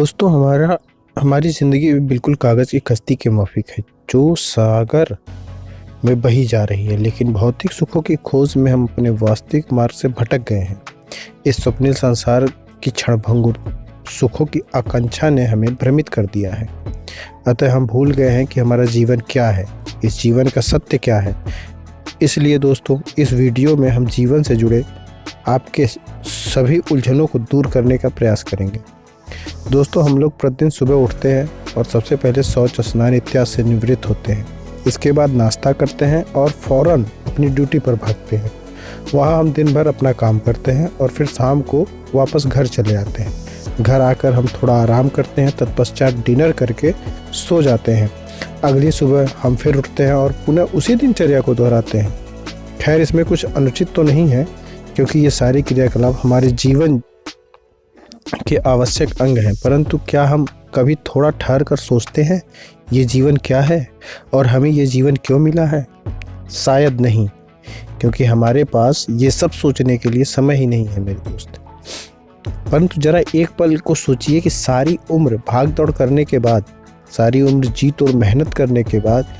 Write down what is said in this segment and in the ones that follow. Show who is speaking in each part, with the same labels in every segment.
Speaker 1: दोस्तों हमारी ज़िंदगी बिल्कुल कागज़ की कश्ती के माफ़िक है जो सागर में बही जा रही है, लेकिन भौतिक सुखों की खोज में हम अपने वास्तविक मार्ग से भटक गए हैं। इस स्वप्निल संसार की क्षणभंगुर सुखों की आकांक्षा ने हमें भ्रमित कर दिया है। अतः हम भूल गए हैं कि हमारा जीवन क्या है, इस जीवन का सत्य क्या है। इसलिए दोस्तों, इस वीडियो में हम जीवन से जुड़े आपके सभी उलझनों को दूर करने का प्रयास करेंगे। दोस्तों, हम लोग प्रतिदिन सुबह उठते हैं और सबसे पहले शौच स्नान इत्यादि से निवृत्त होते हैं। इसके बाद नाश्ता करते हैं और फ़ौरन अपनी ड्यूटी पर भागते हैं। वहाँ हम दिन भर अपना काम करते हैं और फिर शाम को वापस घर चले आते हैं। घर आकर हम थोड़ा आराम करते हैं, तत्पश्चात डिनर करके सो जाते हैं। अगली सुबह हम फिर उठते हैं और पुनः उसी दिनचर्या को दोहराते हैं। खैर, इसमें कुछ अनुचित तो नहीं है, क्योंकि ये सारी क्रियाकलाप हमारे जीवन के आवश्यक अंग हैं। परंतु क्या हम कभी थोड़ा ठहर कर सोचते हैं ये जीवन क्या है और हमें ये जीवन क्यों मिला है? शायद नहीं, क्योंकि हमारे पास ये सब सोचने के लिए समय ही नहीं है मेरे दोस्त। परंतु जरा एक पल को सोचिए कि सारी उम्र भाग दौड़ करने के बाद, सारी उम्र जीत और मेहनत करने के बाद,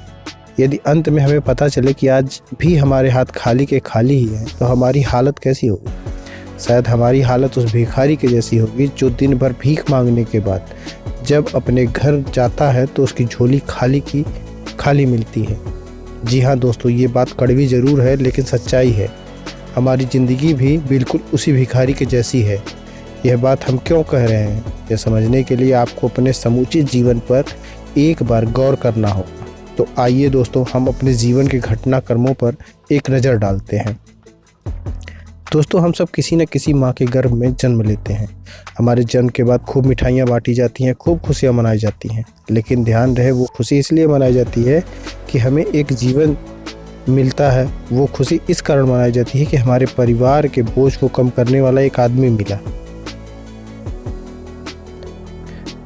Speaker 1: यदि अंत में हमें पता चले कि आज भी हमारे हाथ खाली के खाली ही हैं, तो हमारी हालत कैसी होगी? शायद हमारी हालत उस भिखारी के जैसी होगी जो दिन भर भीख मांगने के बाद जब अपने घर जाता है तो उसकी झोली खाली की खाली मिलती है। जी हाँ दोस्तों, ये बात कड़वी ज़रूर है, लेकिन सच्चाई है। हमारी ज़िंदगी भी बिल्कुल उसी भिखारी के जैसी है। यह बात हम क्यों कह रहे हैं, यह समझने के लिए आपको अपने समूचे जीवन पर एक बार गौर करना होगा। तो आइए दोस्तों, हम अपने जीवन के घटनाक्रमों पर एक नज़र डालते हैं। दोस्तों, हम सब किसी न किसी माँ के गर्भ में जन्म लेते हैं। हमारे जन्म के बाद खूब मिठाइयाँ बांटी जाती हैं, खूब खुशियाँ मनाई जाती हैं। लेकिन ध्यान रहे, वो खुशी इसलिए मनाई जाती है कि हमें एक जीवन मिलता है। वो खुशी इस कारण मनाई जाती है कि हमारे परिवार के बोझ को कम करने वाला एक आदमी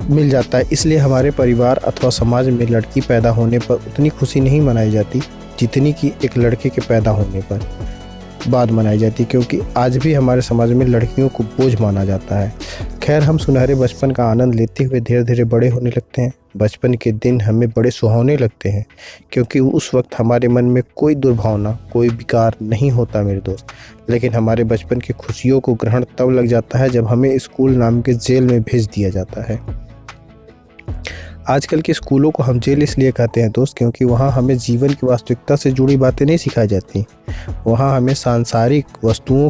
Speaker 1: मिल जाता है। इसलिए हमारे परिवार अथवा समाज में लड़की पैदा होने पर उतनी खुशी नहीं मनाई जाती जितनी कि एक लड़के के पैदा होने पर बाद मनाई जाती, क्योंकि आज भी हमारे समाज में लड़कियों को बोझ माना जाता है। खैर, हम सुनहरे बचपन का आनंद लेते हुए धीरे धीरे बड़े होने लगते हैं। बचपन के दिन हमें बड़े सुहावने लगते हैं, क्योंकि उस वक्त हमारे मन में कोई दुर्भावना, कोई विकार नहीं होता मेरे दोस्त। लेकिन हमारे बचपन की खुशियों को ग्रहण तब लग जाता है जब हमें स्कूल नाम के जेल में भेज दिया जाता है। आजकल के स्कूलों को हम जेल इसलिए कहते हैं दोस्त, क्योंकि वहाँ हमें जीवन की वास्तविकता से जुड़ी बातें नहीं सिखाई जाती। वहाँ हमें सांसारिक वस्तुओं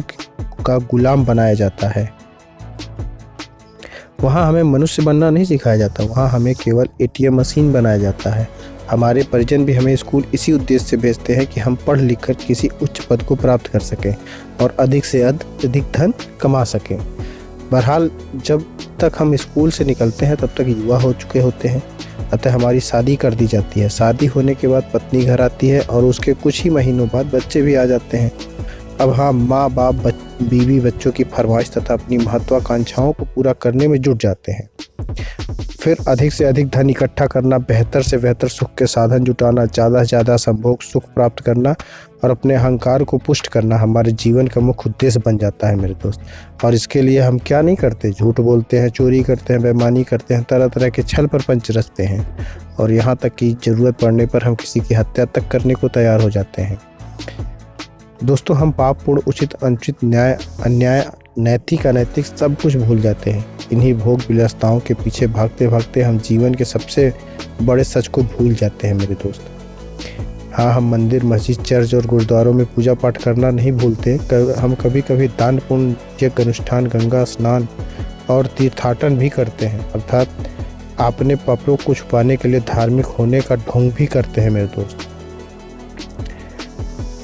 Speaker 1: का गुलाम बनाया जाता है। वहाँ हमें मनुष्य बनना नहीं सिखाया जाता, वहाँ हमें केवल एटीएम मशीन बनाया जाता है। हमारे परिजन भी हमें स्कूल इसी उद्देश्य से भेजते हैं कि हम पढ़ लिख कर किसी उच्च पद को प्राप्त कर सकें और अधिक से अधिक धन कमा सकें। बहरहाल, जब तक हम स्कूल से निकलते हैं तब तक युवा हो चुके होते हैं। अतः हमारी शादी कर दी जाती है। शादी होने के बाद पत्नी घर आती है और उसके कुछ ही महीनों बाद बच्चे भी आ जाते हैं। अब हाँ, माँ बाप बीवी बच्चों की फरमाइश तथा अपनी महत्वाकांक्षाओं को पूरा करने में जुट जाते हैं। फिर अधिक से अधिक धन इकट्ठा करना, बेहतर से बेहतर सुख के साधन जुटाना, ज़्यादा से ज़्यादा संभोग सुख प्राप्त करना और अपने अहंकार को पुष्ट करना हमारे जीवन का मुख्य उद्देश्य बन जाता है मेरे दोस्त। और इसके लिए हम क्या नहीं करते, झूठ बोलते हैं, चोरी करते हैं, बेईमानी करते हैं, तरह तरह के छल प्रपंच रचते हैं और यहाँ तक कि ज़रूरत पड़ने पर हम किसी की हत्या तक करने को तैयार हो जाते हैं। दोस्तों, हम पाप पूर्ण, उचित अनुचित, न्याय अन्याय, नैतिक अनैतिक सब कुछ भूल जाते हैं। इन्हीं भोग विलासिताओं के पीछे भागते भागते हम जीवन के सबसे बड़े सच को भूल जाते हैं मेरे दोस्त। हाँ, हम मंदिर, मस्जिद, चर्च और गुरुद्वारों में पूजा पाठ करना नहीं भूलते। हम कभी कभी दान पुण्य, यज्ञ अनुष्ठान, गंगा स्नान और तीर्थाटन भी करते हैं, अर्थात अपने पापों को छुपाने के लिए धार्मिक होने का ढोंग भी करते हैं मेरे दोस्त।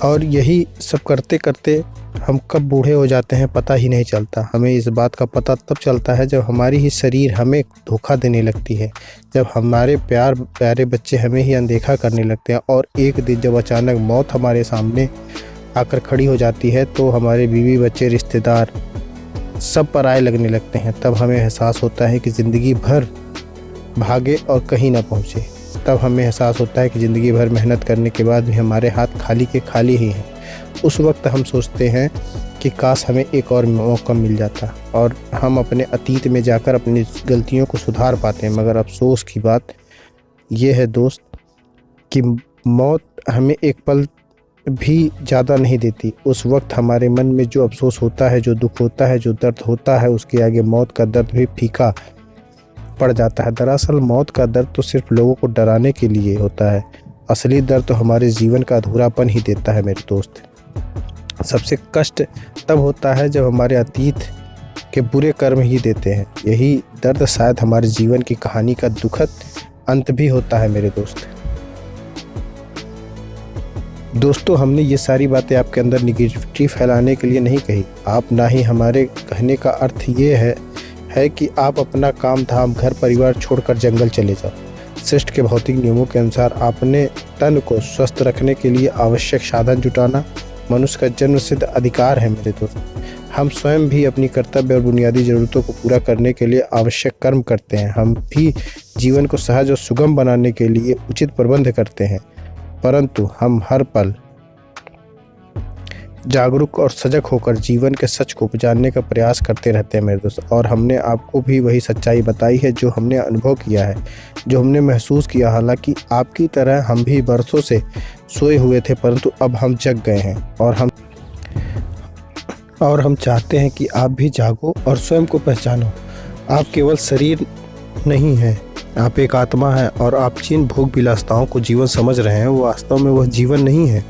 Speaker 1: और यही सब करते करते हम कब बूढ़े हो जाते हैं पता ही नहीं चलता। हमें इस बात का पता तब चलता है जब हमारी ही शरीर हमें धोखा देने लगती है, जब हमारे प्यारे बच्चे हमें ही अनदेखा करने लगते हैं और एक दिन जब अचानक मौत हमारे सामने आकर खड़ी हो जाती है तो हमारे बीवी बच्चे, रिश्तेदार सब पराये लगने लगते हैं। तब हमें एहसास होता है कि ज़िंदगी भर भागे और कहीं ना पहुँचे। तब हमें एहसास होता है कि ज़िंदगी भर मेहनत करने के बाद भी हमारे हाथ खाली के खाली ही हैं। उस वक्त हम सोचते हैं कि काश हमें एक और मौका मिल जाता और हम अपने अतीत में जाकर अपनी गलतियों को सुधार पाते हैं। मगर अफसोस की बात यह है दोस्त कि मौत हमें एक पल भी ज़्यादा नहीं देती। उस वक्त हमारे मन में जो अफसोस होता है, जो दुख होता है, जो दर्द होता है, उसके आगे मौत का दर्द भी फीका पड़ जाता है। दरअसल मौत का दर्द तो सिर्फ लोगों को डराने के लिए होता है, असली दर्द तो हमारे जीवन का अधूरापन ही देता है मेरे दोस्त। सबसे कष्ट तब होता है जब हमारे अतीत के बुरे कर्म ही देते हैं। यही दर्द शायद हमारे जीवन की कहानी का दुखद अंत भी होता है मेरे दोस्त। दोस्तों, हमने ये सारी बातें आपके अंदर निगेटिविटी फैलाने के लिए नहीं कही। आप ना ही हमारे कहने का अर्थ ये है कि आप अपना काम धाम घर परिवार छोड़कर जंगल चले जाओ। सृष्टि के भौतिक नियमों के अनुसार अपने तन को स्वस्थ रखने के लिए आवश्यक साधन जुटाना मनुष्य का जन्म सिद्ध अधिकार है मेरे दोस्त। हम स्वयं भी अपनी कर्तव्य और बुनियादी ज़रूरतों को पूरा करने के लिए आवश्यक कर्म करते हैं। हम भी जीवन को सहज और सुगम बनाने के लिए उचित प्रबंध करते हैं, परंतु हम हर पल जागरूक और सजग होकर जीवन के सच को जानने का प्रयास करते रहते हैं मेरे दोस्त। और हमने आपको भी वही सच्चाई बताई है जो हमने अनुभव किया है, जो हमने महसूस किया। हालांकि आपकी तरह हम भी बरसों से सोए हुए थे, परंतु अब हम जग गए हैं और हम चाहते हैं कि आप भी जागो और स्वयं को पहचानो। आप केवल शरीर नहीं हैं, आप एक आत्मा है। और आप जिन भोग विलासिताओं को जीवन समझ रहे हैं वो वास्तव में वह जीवन नहीं है,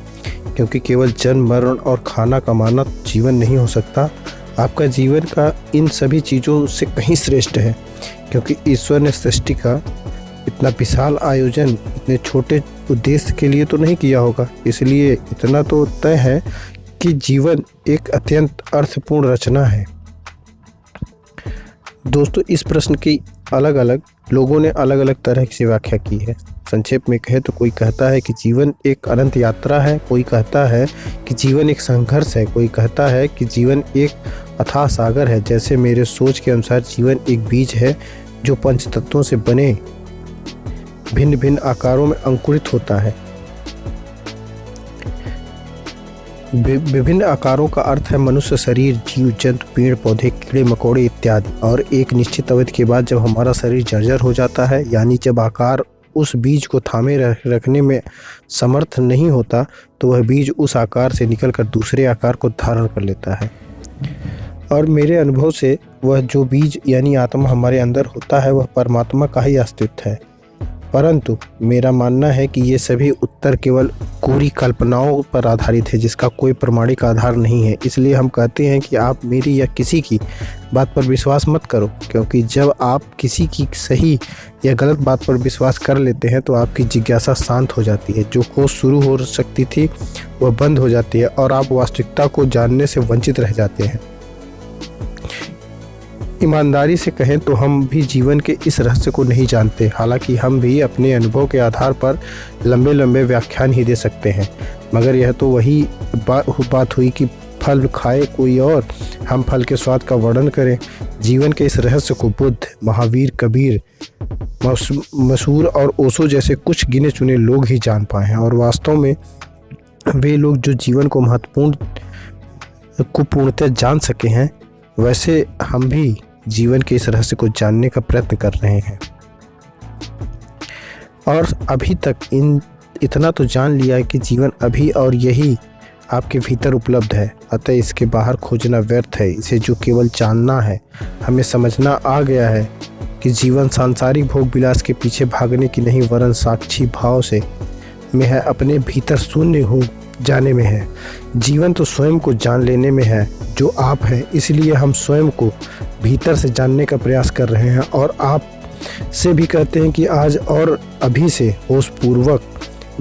Speaker 1: क्योंकि केवल जन्म मरण और खाना कमाना जीवन नहीं हो सकता। आपका जीवन का इन सभी चीज़ों से कहीं श्रेष्ठ है, क्योंकि ईश्वर ने सृष्टि का इतना विशाल आयोजन इतने छोटे उद्देश्य के लिए तो नहीं किया होगा। इसलिए इतना तो तय है कि जीवन एक अत्यंत अर्थपूर्ण रचना है। दोस्तों, इस प्रश्न की अलग अलग लोगों ने अलग अलग तरह से व्याख्या की है। संक्षेप में कहे तो कोई कहता है कि जीवन एक अनंत यात्रा है, कोई कहता है कि जीवन एक संघर्ष है, कोई कहता है कि जीवन एक अथाह सागर है। जैसे मेरे सोच के अनुसार जीवन एक बीज है जो पंच तत्वों से बने भिन्न भिन्न आकारों में अंकुरित होता है। विभिन्न आकारों का अर्थ है मनुष्य शरीर, जीव जंतु, पेड़ पौधे, कीड़े मकोड़े इत्यादि। और एक निश्चित अवधि के बाद जब हमारा शरीर जर्जर हो जाता है, यानी जब आकार उस बीज को थामे रखने में समर्थ नहीं होता, तो वह बीज उस आकार से निकलकर दूसरे आकार को धारण कर लेता है। और मेरे अनुभव से वह जो बीज यानी आत्मा हमारे अंदर होता है वह परमात्मा का ही अस्तित्व है। परंतु मेरा मानना है कि ये सभी उत्तर केवल कोरी कल्पनाओं पर आधारित है, जिसका कोई प्रमाणिक आधार नहीं है। इसलिए हम कहते हैं कि आप मेरी या किसी की बात पर विश्वास मत करो, क्योंकि जब आप किसी की सही या गलत बात पर विश्वास कर लेते हैं तो आपकी जिज्ञासा शांत हो जाती है। जो खोज शुरू हो सकती थी वह बंद हो जाती है और आप वास्तविकता को जानने से वंचित रह जाते हैं। ईमानदारी से कहें तो हम भी जीवन के इस रहस्य को नहीं जानते। हालांकि हम भी अपने अनुभव के आधार पर लंबे लंबे व्याख्यान ही दे सकते हैं, मगर यह तो वही बात हुई कि फल खाए कोई और हम फल के स्वाद का वर्णन करें। जीवन के इस रहस्य को बुद्ध, महावीर, कबीर, मसूर और ओशो जैसे कुछ गिने चुने लोग ही जान पाए हैं। और वास्तव में वे लोग जो जीवन को महत्वपूर्ण को पूर्णतः जान सके हैं, वैसे हम भी जीवन के इस रहस्य को जानने का प्रयत्न कर रहे हैं। और अभी तक इतना तो जान लिया है कि जीवन अभी और यही आपके भीतर उपलब्ध है, अतः इसके बाहर खोजना व्यर्थ है। इसे जो केवल जानना है, हमें समझना आ गया है कि जीवन सांसारिक भोग विलास के पीछे भागने की नहीं, वरन साक्षी भाव से में है, अपने भीतर शून्य हो जाने में है। जीवन तो स्वयं को जान लेने में है जो आप हैं। इसलिए हम स्वयं को भीतर से जानने का प्रयास कर रहे हैं और आप से भी कहते हैं कि आज और अभी से होशपूर्वक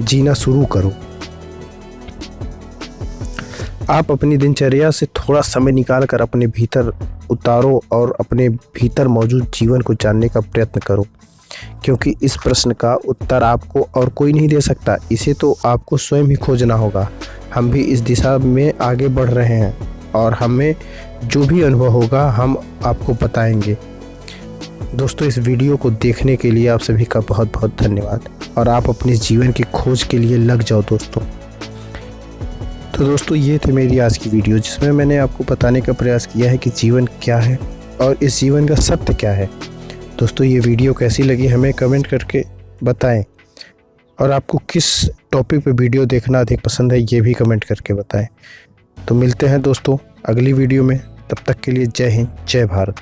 Speaker 1: जीना शुरू करो। आप अपनी दिनचर्या से थोड़ा समय निकाल कर अपने भीतर उतारो और अपने भीतर मौजूद जीवन को जानने का प्रयत्न करो, क्योंकि इस प्रश्न का उत्तर आपको और कोई नहीं दे सकता। इसे तो आपको स्वयं ही खोजना होगा। हम भी इस दिशा में आगे बढ़ रहे हैं और हमें जो भी अनुभव होगा हम आपको बताएंगे। दोस्तों, इस वीडियो को देखने के लिए आप सभी का बहुत बहुत धन्यवाद और आप अपने जीवन की खोज के लिए लग जाओ दोस्तों। तो दोस्तों ये थी मेरी आज की वीडियो, जिसमें मैंने आपको बताने का प्रयास किया है कि जीवन क्या है और इस जीवन का सत्य क्या है। दोस्तों ये वीडियो कैसी लगी हमें कमेंट करके बताएं, और आपको किस टॉपिक पे वीडियो देखना अधिक पसंद है ये भी कमेंट करके बताएं। तो मिलते हैं दोस्तों अगली वीडियो में, तब तक के लिए जय हिंद, जय भारत।